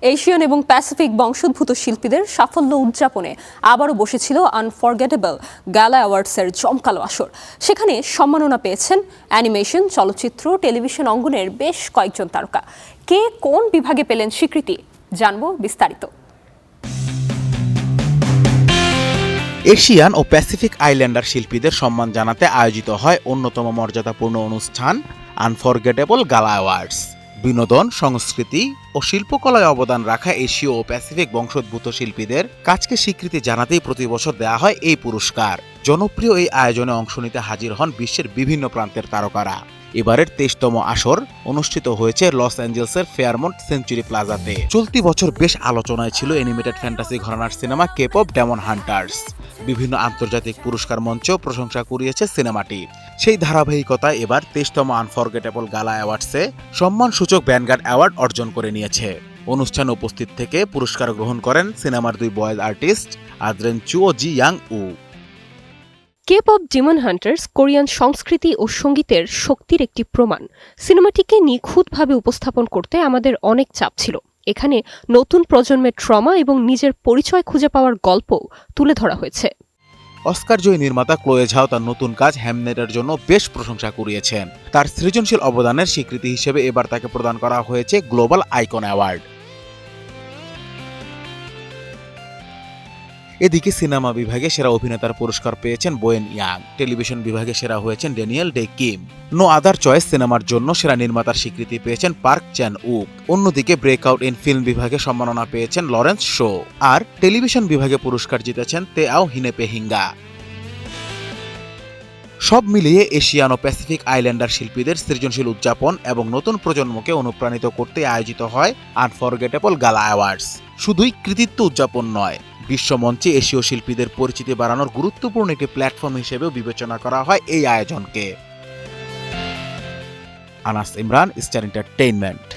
Asian এবং Pacific বংশোদ্ভূত শিল্পীদের সাফল্য উদযাপনে আবারও বসেছিল আনফরগেটেবল গালা অ্যাওয়ার্ডসের জমকালো আসর। সেখানে সম্মাননা পেয়েছেন অ্যানিমেশন, চলচ্চিত্র, টেলিভিশন অঙ্গনের বেশ কয়েকজন তারকা। কে কোন বিভাগে পেলেন স্বীকৃতি, জানবো বিস্তারিত। এশিয়ান ও প্যাসিফিক আইল্যান্ডার শিল্পীদের সম্মান জানাতে আয়োজিত হয় অন্যতম মর্যাদাপূর্ণ অনুষ্ঠান আনফরগেটেবল গালা অ্যাওয়ার্ডস। বিনোদন, সংস্কৃতি ও শিল্পকলায় অবদান রাখা এশীয় ও প্যাসিফিক বংশোদ্ভূত শিল্পীদের কাজকে স্বীকৃতি জানাতেই প্রতি বছর দেওয়া হয় এই পুরস্কার। জনপ্রিয় এই আয়োজনে অংশ নিতে হাজির হন বিশ্বের বিভিন্ন প্রান্তের তারকারা। এবারের ২৩তম আসর অনুষ্ঠিত হয়েছে লস অ্যাঞ্জেলসের ফেয়ারমন্ট সেঞ্চুরি প্লাজাতে। চলতি বছর বেশ আলোচনায় ছিল অ্যানিমেটেড ফ্যান্টাসি ঘরানার সিনেমা কেপপ ডেমন হান্টার্স। বিভিন্ন আন্তর্জাতিক পুরস্কার মঞ্চেও প্রশংসা কুড়িয়েছে সিনেমাটি। সেই ধারাবাহিকতায় এবার ২৩তম আনফরগেটেবল গালা অ্যাওয়ার্ডসে সম্মানসূচক ভ্যানগার্ড অ্যাওয়ার্ড অর্জন করে নিয়েছে। অনুষ্ঠানে উপস্থিত থেকে পুরস্কার গ্রহণ করেন সিনেমার দুই বয়েজ আর্টিস্ট আদ্রেন চু ও জি ইয়াং উ। কেপপ ডেমন হান্টার্স কোরিয়ান সংস্কৃতি ও সঙ্গীতের শক্তির একটি প্রমাণ। সিনেমাটিকে নিখুঁতভাবে উপস্থাপন করতে আমাদের অনেক চাপ ছিল। এখানে নতুন প্রজন্মের ট্রমা এবং নিজের পরিচয় খুঁজে পাওয়ার গল্প তুলে ধরা হয়েছে। অস্কার জয়ী নির্মাতা ক্লোয়ে ঝাও তার নতুন কাজ হ্যামনেটের জন্য বেশ প্রশংসা কুড়িয়েছেন। তার সৃজনশীল অবদানের স্বীকৃতি হিসেবে এবার তাকে প্রদান করা হয়েছে গ্লোবাল আইকন অ্যাওয়ার্ড। এদিকে সিনেমা বিভাগে সেরা অভিনেতার পুরস্কার পেয়েছেন বোয়েন ইয়াং। টেলিভিশন বিভাগে সেরা হয়েছেন Daniel Dae Kim. No other choice সিনেমার জন্য সেরা নির্মাতার স্বীকৃতি পেয়েছেন পার্ক চ্যান উক। অন্যদিকে ব্রেকআউট ইন ফিল্ম বিভাগে সম্মাননা পেয়েছেন লরেন্স শো। আর টেলিভিশন বিভাগে পুরস্কার জিতেছেন তেআও হিনেপেহিঙ্গা। সব মিলিয়ে এশিয়ান ও প্যাসিফিক আইল্যান্ডার শিল্পীদের সৃজনশীল উদযাপন এবং নতুন প্রজন্মকে অনুপ্রাণিত করতে আয়োজিত হয় আনফরগেটেবল গালা অ্যাওয়ার্ডস। শুধুই কৃতিত্ব উদযাপন নয়, বিশ্বমঞ্চে এশীয় শিল্পীদের পরিচিতি বাড়ানোর গুরুত্বপূর্ণ একটি প্ল্যাটফর্ম হিসেবেও বিবেচনা করা হয় এই আয়োজনকে। Anas Imran, star entertainment.